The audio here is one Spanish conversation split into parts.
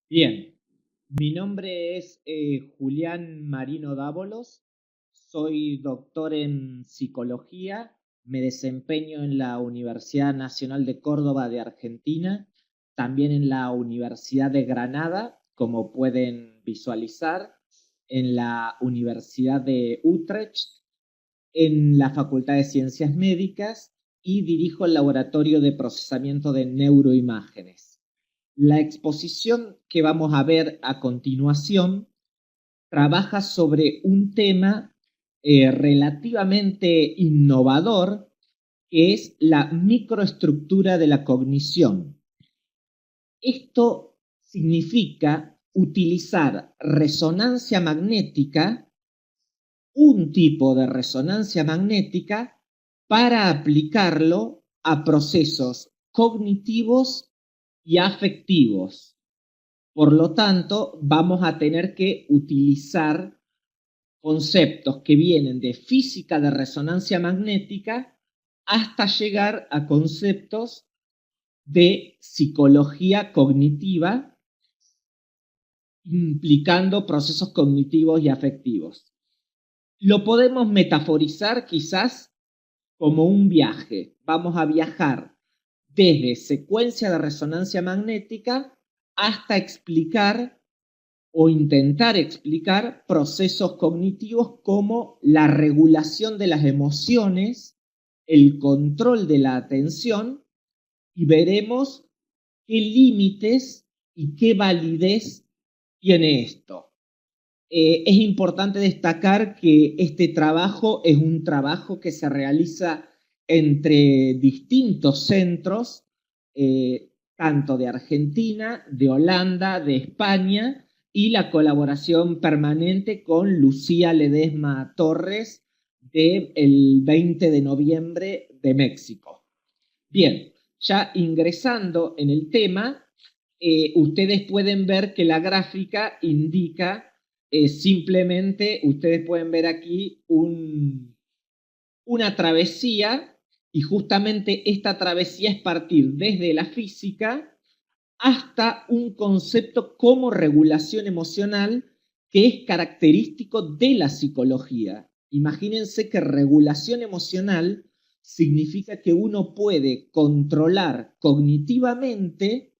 Bien, mi nombre es Julián Marino Dávolos, soy doctor en psicología, me desempeño en la Universidad Nacional de Córdoba de Argentina, también en la Universidad de Granada, como pueden visualizar, en la Universidad de Utrecht, en la Facultad de Ciencias Médicas y dirijo el Laboratorio de Procesamiento de Neuroimágenes. La exposición que vamos a ver a continuación trabaja sobre un tema relativamente innovador, que es la microestructura de la cognición. Esto significa utilizar resonancia magnética, un tipo de resonancia magnética, para aplicarlo a procesos cognitivos y afectivos. Por lo tanto, vamos a tener que utilizar conceptos que vienen de física de resonancia magnética hasta llegar a conceptos de psicología cognitiva, implicando procesos cognitivos y afectivos. Lo podemos metaforizar quizás como un viaje. Vamos a viajar desde secuencia de resonancia magnética hasta explicar o intentar explicar procesos cognitivos como la regulación de las emociones, el control de la atención, y veremos qué límites y qué validez tiene esto. Es importante destacar que este trabajo es un trabajo que se realiza entre distintos centros, tanto de Argentina, de Holanda, de España, y la colaboración permanente con Lucía Ledesma Torres del 20 de noviembre de México. Bien, ya ingresando en el tema, ustedes pueden ver que la gráfica indica simplemente, ustedes pueden ver aquí una travesía, y justamente esta travesía es partir desde la física hasta un concepto como regulación emocional, que es característico de la psicología. Imagínense que regulación emocional significa que uno puede controlar cognitivamente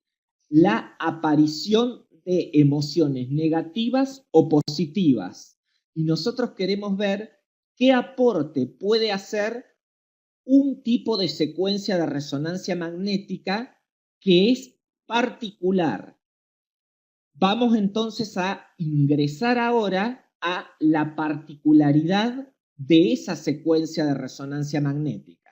la aparición de emociones negativas o positivas. Y nosotros queremos ver qué aporte puede hacer un tipo de secuencia de resonancia magnética que es particular. Vamos entonces a ingresar ahora a la particularidad de esa secuencia de resonancia magnética.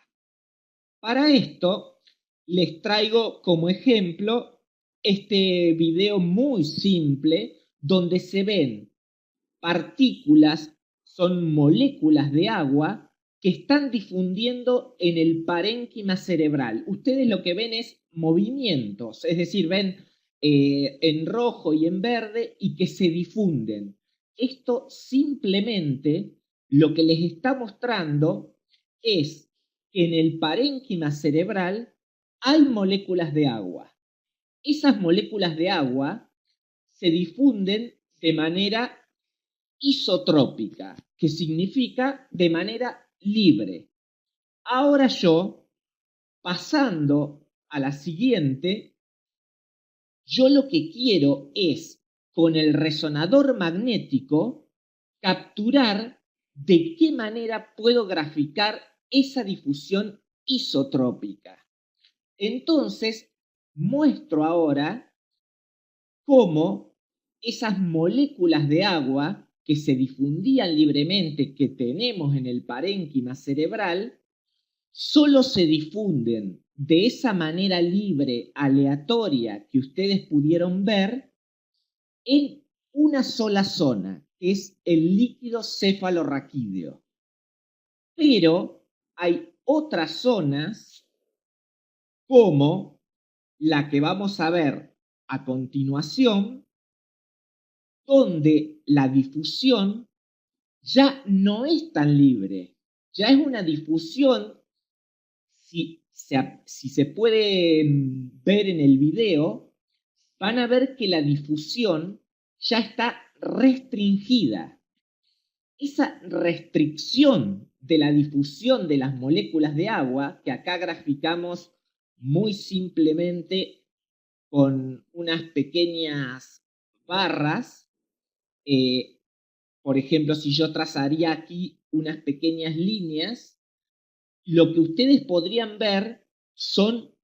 Para esto, les traigo como ejemplo este video muy simple donde se ven partículas, son moléculas de agua que están difundiendo en el parénquima cerebral. Ustedes lo que ven es movimientos, es decir, ven en rojo y en verde y que se difunden. Esto simplemente lo que les está mostrando es que en el parénquima cerebral hay moléculas de agua. Esas moléculas de agua se difunden de manera isotrópica, que significa de manera libre. Ahora yo, pasando a la siguiente, yo lo que quiero es, con el resonador magnético, capturar de qué manera puedo graficar esa difusión isotrópica. Entonces, muestro ahora cómo esas moléculas de agua que se difundían libremente, que tenemos en el parénquima cerebral, solo se difunden de esa manera libre, aleatoria, que ustedes pudieron ver, en una sola zona, que es el líquido cefalorraquídeo. Pero hay otras zonas, como la que vamos a ver a continuación, donde la difusión ya no es tan libre, ya es una difusión, si se puede ver en el video, van a ver que la difusión ya está restringida. Esa restricción de la difusión de las moléculas de agua, que acá graficamos muy simplemente con unas pequeñas barras, por ejemplo, si yo trazaría aquí unas pequeñas líneas, lo que ustedes podrían ver son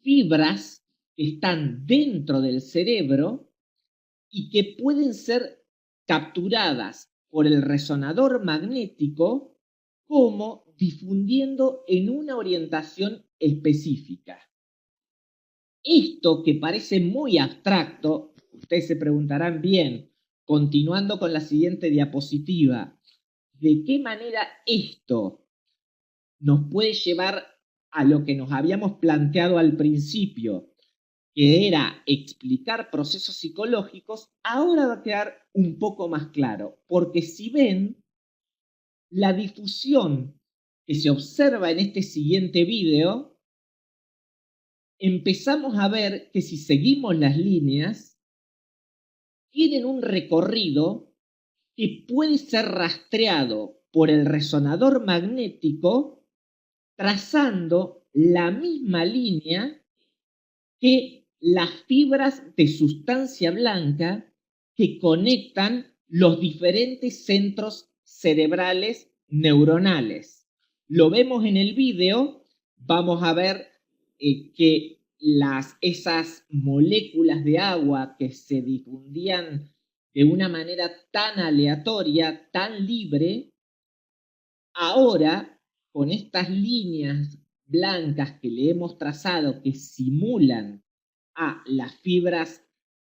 fibras que están dentro del cerebro y que pueden ser capturadas por el resonador magnético como difundiendo en una orientación específica. Esto que parece muy abstracto, ustedes se preguntarán bien, continuando con la siguiente diapositiva, ¿de qué manera esto nos puede llevar a lo que nos habíamos planteado al principio, que era explicar procesos psicológicos? Ahora va a quedar un poco más claro, porque si ven, la difusión que se observa en este siguiente video, empezamos a ver que si seguimos las líneas, tienen un recorrido que puede ser rastreado por el resonador magnético trazando la misma línea que las fibras de sustancia blanca que conectan los diferentes centros cerebrales neuronales. Lo vemos en el video, vamos a ver que esas moléculas de agua que se difundían de una manera tan aleatoria, tan libre, ahora con estas líneas blancas que le hemos trazado que simulan a las fibras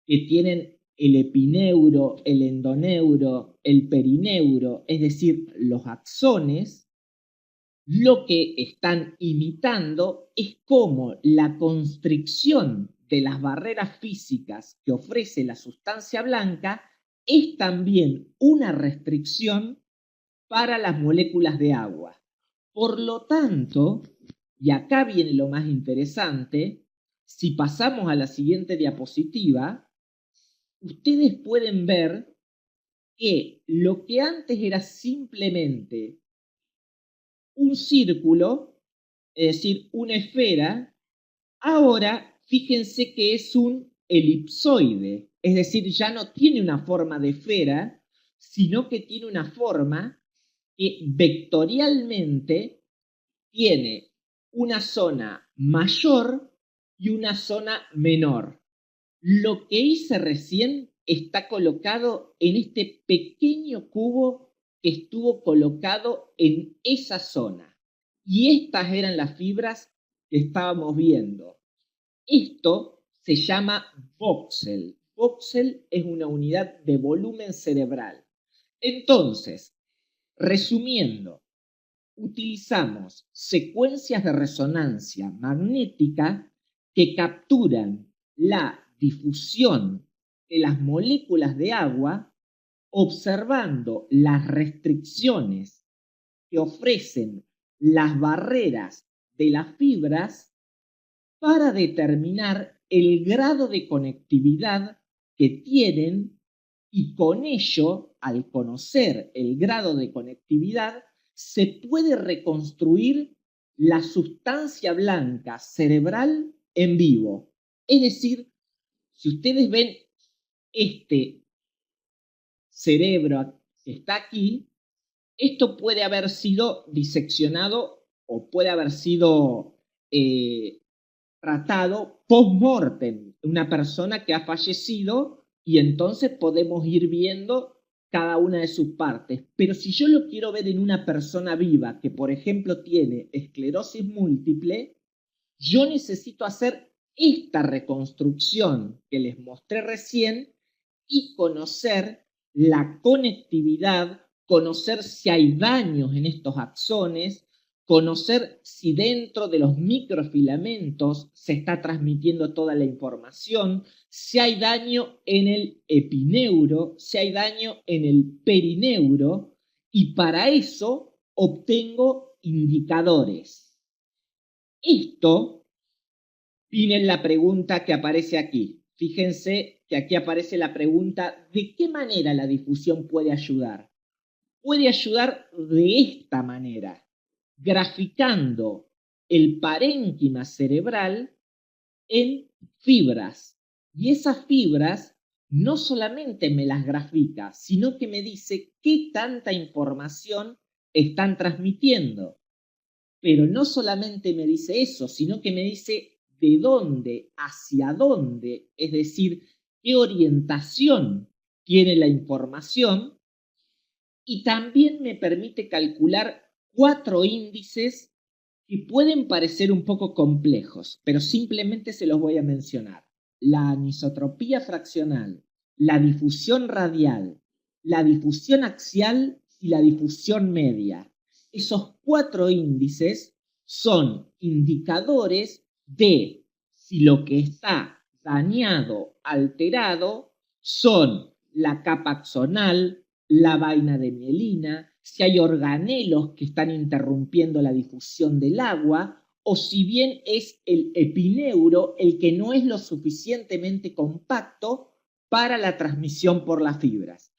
que tienen el epineuro, el endoneuro, el perineuro, es decir, los axones, lo que están imitando es cómo la constricción de las barreras físicas que ofrece la sustancia blanca es también una restricción para las moléculas de agua. Por lo tanto, y acá viene lo más interesante, si pasamos a la siguiente diapositiva, ustedes pueden ver que lo que antes era simplemente un círculo, es decir, una esfera, ahora fíjense que es un elipsoide, es decir, ya no tiene una forma de esfera, sino que tiene una forma que vectorialmente tiene una zona mayor y una zona menor. Lo que hice recién está colocado en este pequeño cubo que estuvo colocado en esa zona. Y estas eran las fibras que estábamos viendo. Esto se llama voxel. Voxel es una unidad de volumen cerebral. Entonces, resumiendo, utilizamos secuencias de resonancia magnética que capturan la difusión de las moléculas de agua observando las restricciones que ofrecen las barreras de las fibras para determinar el grado de conectividad que tienen y con ello, al conocer el grado de conectividad, se puede reconstruir la sustancia blanca cerebral en vivo. Es decir, si ustedes ven este cerebro que está aquí, esto puede haber sido diseccionado o puede haber sido tratado post-mortem, una persona que ha fallecido, y entonces podemos ir viendo cada una de sus partes. Pero si yo lo quiero ver en una persona viva que, por ejemplo, tiene esclerosis múltiple, yo necesito hacer esta reconstrucción que les mostré recién y conocer la conectividad, conocer si hay daños en estos axones, conocer si dentro de los microfilamentos se está transmitiendo toda la información, si hay daño en el epineuro, si hay daño en el perineuro, y para eso obtengo indicadores. Esto viene la pregunta que aparece aquí. fíjense que aquí aparece la pregunta, ¿de qué manera la difusión puede ayudar? Puede ayudar de esta manera, graficando el parénquima cerebral en fibras. Y esas fibras no solamente me las grafica, sino que me dice qué tanta información están transmitiendo. Pero no solamente me dice eso, sino que me dice de dónde, hacia dónde, es decir, qué orientación tiene la información, y también me permite calcular 4 índices que pueden parecer un poco complejos, pero simplemente se los voy a mencionar. La anisotropía fraccional, la difusión radial, la difusión axial y la difusión media. Esos 4 índices son indicadores de si lo que está dañado, alterado, son la capa axonal, la vaina de mielina, si hay organelos que están interrumpiendo la difusión del agua, o si bien es el epineuro el que no es lo suficientemente compacto para la transmisión por las fibras.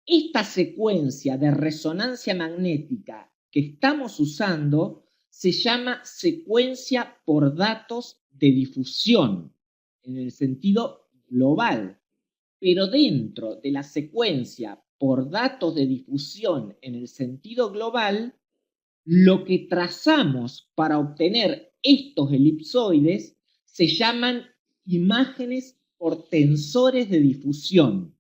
Esta secuencia de resonancia magnética que estamos usando se llama secuencia por datos de difusión, en el sentido global. Pero dentro de la secuencia por datos de difusión en el sentido global, lo que trazamos para obtener estos elipsoides se llaman imágenes por tensores de difusión.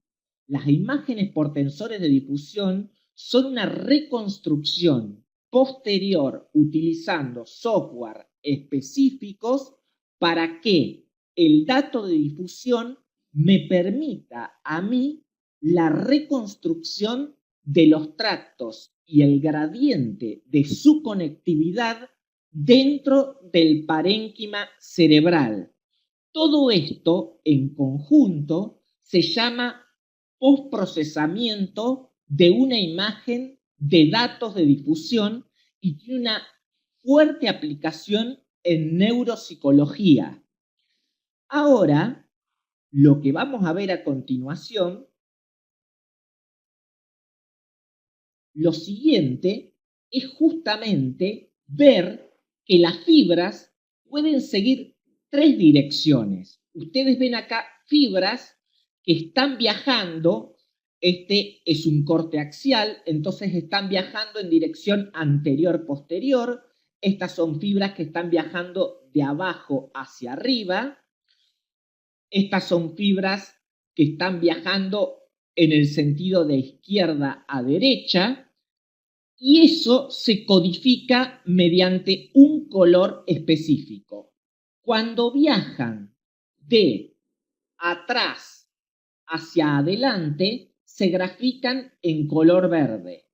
Las imágenes por tensores de difusión son una reconstrucción posterior utilizando software específicos para que el dato de difusión me permita a mí la reconstrucción de los tractos y el gradiente de su conectividad dentro del parénquima cerebral. Todo esto en conjunto se llama postprocesamiento de una imagen de datos de difusión y tiene una fuerte aplicación en neuropsicología. Ahora, lo que vamos a ver a continuación, lo siguiente es justamente ver que las fibras pueden seguir 3 direcciones. Ustedes ven acá fibras que están viajando, este es un corte axial, entonces están viajando en dirección anterior-posterior. Estas son fibras que están viajando de abajo hacia arriba. Estas son fibras que están viajando en el sentido de izquierda a derecha, y eso se codifica mediante un color específico. Cuando viajan de atrás hacia adelante, se grafican en color verde.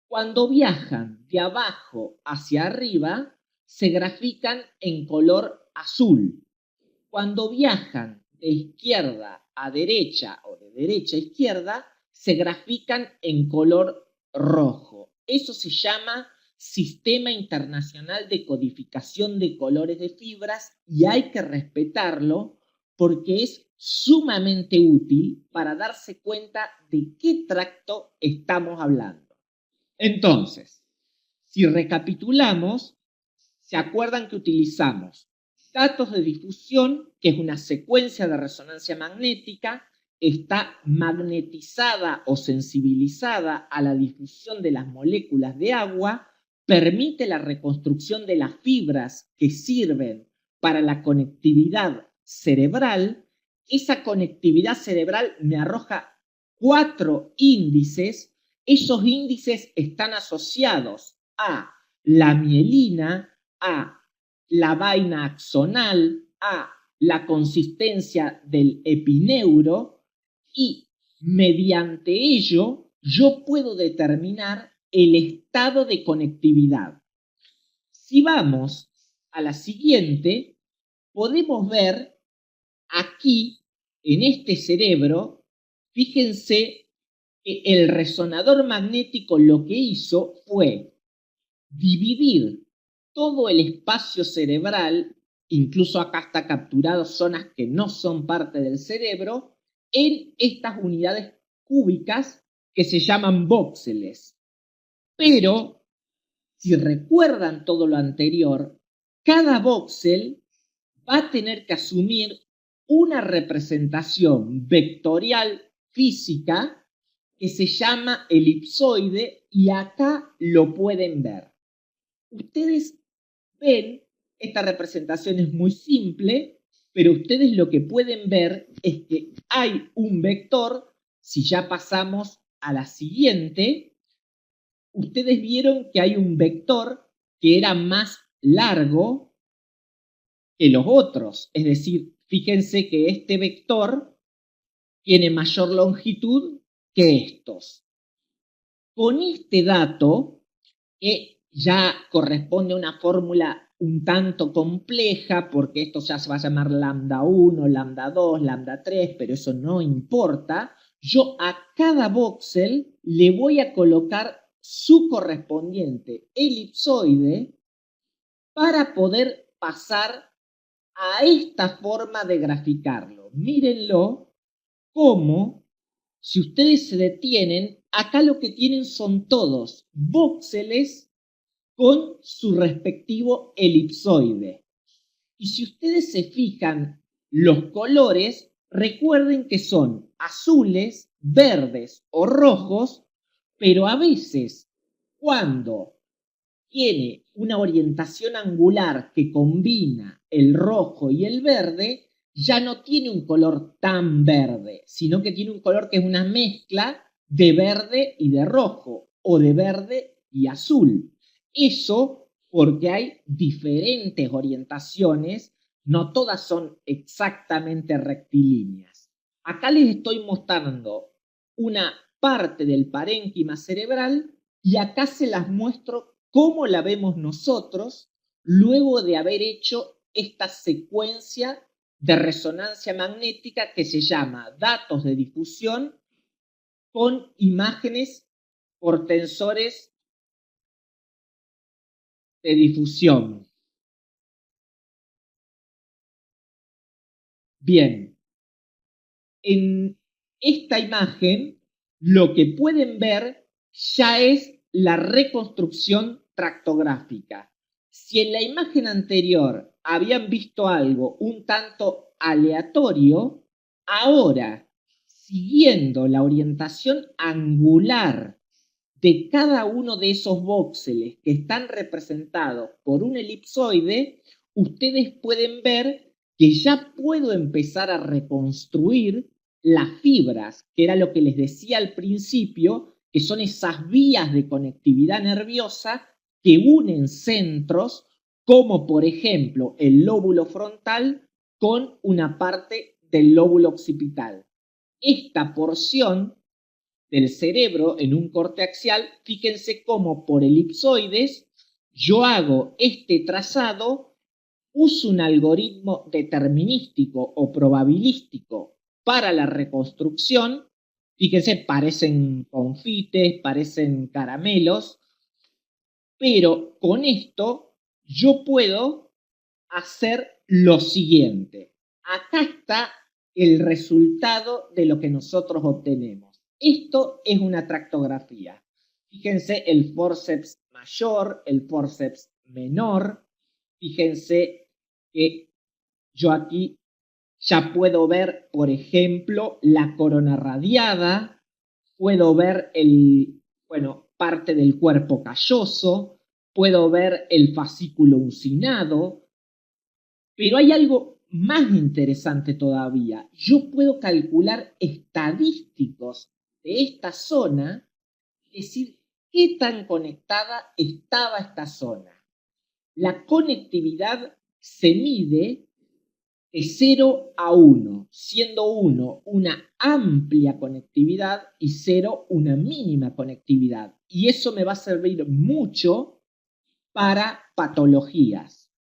Cuando viajan de abajo hacia arriba, se grafican en color azul. Cuando viajan de izquierda a derecha o de derecha a izquierda, se grafican en color rojo. Eso se llama Sistema Internacional de Codificación de Colores de Fibras y hay que respetarlo porque es sumamente útil para darse cuenta de qué tracto estamos hablando. Entonces, si recapitulamos, ¿se acuerdan que utilizamos datos de difusión, que es una secuencia de resonancia magnética, está magnetizada o sensibilizada a la difusión de las moléculas de agua, permite la reconstrucción de las fibras que sirven para la conectividad cerebral? Esa conectividad cerebral me arroja 4 índices. Esos índices están asociados a la mielina, a la vaina axonal, a la consistencia del epineuro, y mediante ello yo puedo determinar el estado de conectividad. Si vamos a la siguiente, podemos ver aquí, en este cerebro, fíjense que el resonador magnético lo que hizo fue dividir todo el espacio cerebral incluso acá está capturado zonas que no son parte del cerebro, en estas unidades cúbicas que se llaman voxeles. Pero, si recuerdan todo lo anterior, cada voxel va a tener que asumir una representación vectorial física que se llama elipsoide y acá lo pueden ver. Ustedes ven, esta representación es muy simple, pero ustedes lo que pueden ver es que hay un vector. Si ya pasamos a la siguiente, ustedes vieron que hay un vector que era más largo que los otros. Es decir, fíjense que este vector tiene mayor longitud que estos. Con este dato, que ya corresponde a una fórmula un tanto compleja, porque esto ya se va a llamar lambda 1, lambda 2, lambda 3, pero eso no importa, yo a cada voxel le voy a colocar su correspondiente elipsoide para poder pasar a esta forma de graficarlo. Mírenlo como, si ustedes se detienen, acá lo que tienen son todos voxeles con su respectivo elipsoide. Y si ustedes se fijan, los colores, recuerden que son azules, verdes o rojos, pero a veces cuando tiene una orientación angular que combina el rojo y el verde, ya no tiene un color tan verde, sino que tiene un color que es una mezcla de verde y de rojo, o de verde y azul. Eso porque hay diferentes orientaciones, no todas son exactamente rectilíneas. Acá les estoy mostrando una parte del parénquima cerebral y acá se las muestro cómo la vemos nosotros luego de haber hecho esta secuencia de resonancia magnética que se llama datos de difusión con imágenes por tensores de difusión. Bien, en esta imagen lo que pueden ver ya es la reconstrucción tractográfica. Si en la imagen anterior habían visto algo un tanto aleatorio, ahora, siguiendo la orientación angular de cada uno de esos voxeles que están representados por un elipsoide, ustedes pueden ver que ya puedo empezar a reconstruir las fibras, que era lo que les decía al principio, que son esas vías de conectividad nerviosa que unen centros, como por ejemplo el lóbulo frontal con una parte del lóbulo occipital. Esta porción del cerebro en un corte axial, fíjense cómo por elipsoides yo hago este trazado, uso un algoritmo determinístico o probabilístico para la reconstrucción. Fíjense, parecen confites, parecen caramelos, pero con esto yo puedo hacer lo siguiente. Acá está el resultado de lo que nosotros obtenemos. Esto es una tractografía. Fíjense el forceps mayor, el forceps menor. Fíjense que yo aquí ya puedo ver, por ejemplo, la corona radiada, puedo ver parte del cuerpo calloso, puedo ver el fascículo uncinado, pero hay algo más interesante todavía. Yo puedo calcular estadísticos de esta zona, es decir, qué tan conectada estaba esta zona. La conectividad se mide de 0 a 1, siendo 1 una amplia conectividad y 0 una mínima conectividad. Y eso me va a servir mucho para patologías.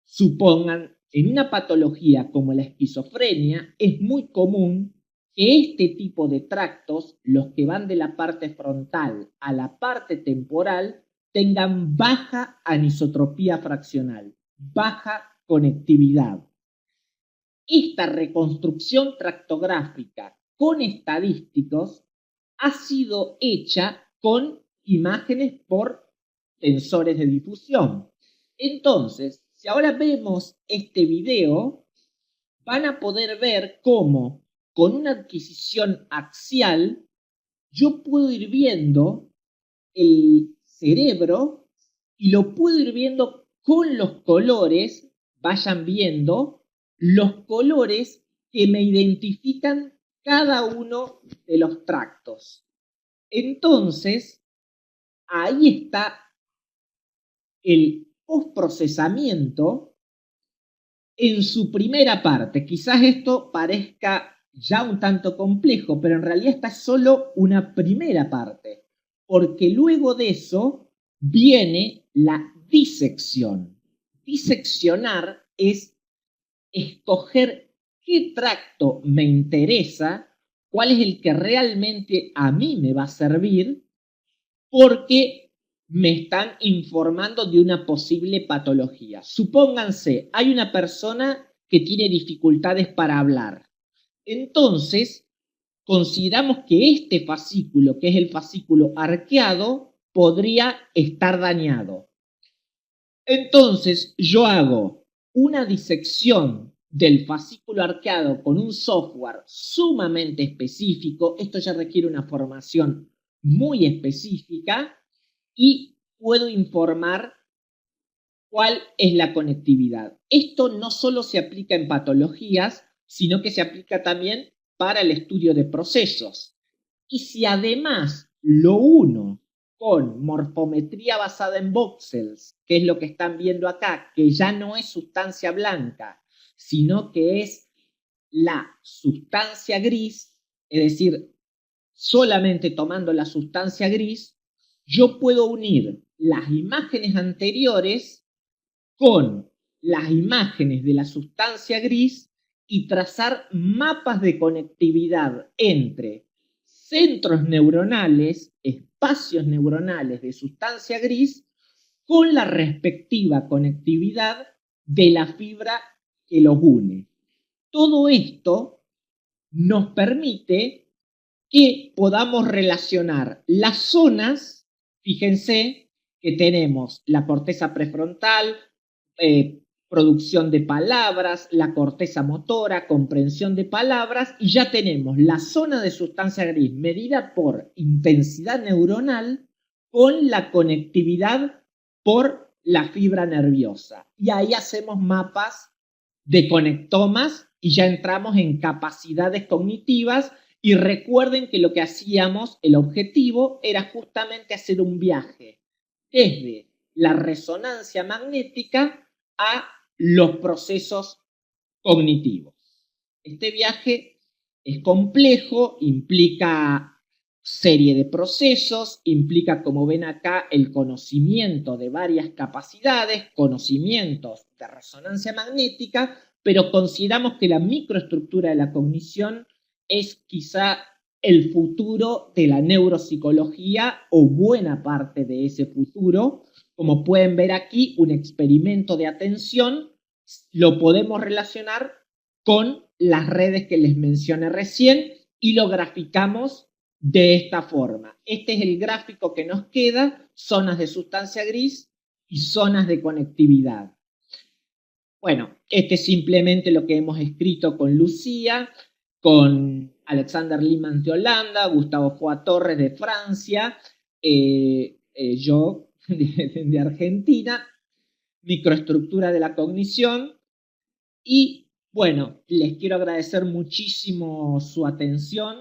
Supongan, en una patología como la esquizofrenia, es muy común que este tipo de tractos, los que van de la parte frontal a la parte temporal, tengan baja anisotropía fraccional, baja conectividad. Esta reconstrucción tractográfica con estadísticos ha sido hecha con imágenes por tensores de difusión. Entonces, si ahora vemos este video, van a poder ver cómo con una adquisición axial yo puedo ir viendo el cerebro y lo puedo ir viendo con los colores, vayan viendo los colores que me identifican cada uno de los tractos. Entonces, ahí está el postprocesamiento en su primera parte. Quizás esto parezca ya un tanto complejo, pero en realidad esta es solo una primera parte, porque luego de eso viene la disección. Diseccionar es escoger qué tracto me interesa, cuál es el que realmente a mí me va a servir, porque me están informando de una posible patología. Supónganse, hay una persona que tiene dificultades para hablar. Entonces, consideramos que este fascículo, que es el fascículo arqueado, podría estar dañado. Entonces, yo hago una disección del fascículo arqueado con un software sumamente específico. Esto ya requiere una formación muy específica y puedo informar cuál es la conectividad. Esto no solo se aplica en patologías, sino que se aplica también para el estudio de procesos. Y si además lo uno con morfometría basada en voxels, que es lo que están viendo acá, que ya no es sustancia blanca, sino que es la sustancia gris, es decir, solamente tomando la sustancia gris, yo puedo unir las imágenes anteriores con las imágenes de la sustancia gris y trazar mapas de conectividad entre centros neuronales, espacios neuronales de sustancia gris, con la respectiva conectividad de la fibra que los une. Todo esto nos permite que podamos relacionar las zonas. Fíjense que tenemos la corteza prefrontal, producción de palabras, la corteza motora, comprensión de palabras, y ya tenemos la zona de sustancia gris medida por intensidad neuronal con la conectividad por la fibra nerviosa. Y ahí hacemos mapas de conectomas y ya entramos en capacidades cognitivas. Y recuerden que lo que hacíamos, el objetivo era justamente hacer un viaje desde la resonancia magnética a los procesos cognitivos. Este viaje es complejo, implica serie de procesos, implica, como ven acá, el conocimiento de varias capacidades, conocimientos de resonancia magnética, pero consideramos que la microestructura de la cognición es quizá el futuro de la neuropsicología o buena parte de ese futuro. Como pueden ver aquí, un experimento de atención lo podemos relacionar con las redes que les mencioné recién y lo graficamos de esta forma. Este es el gráfico que nos queda, zonas de sustancia gris y zonas de conectividad. Bueno, este es simplemente lo que hemos escrito con Lucía, con Alexander Liman de Holanda, Gustavo Foa Torres de Francia, yo de Argentina, microestructura de la cognición. Y bueno, les quiero agradecer muchísimo su atención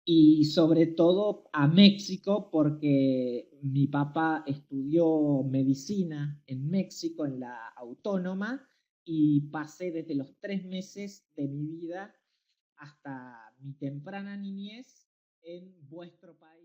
y sobre todo a México, porque mi papá estudió medicina en México, en la Autónoma, y pasé desde los 3 meses de mi vida hasta mi temprana niñez en vuestro país.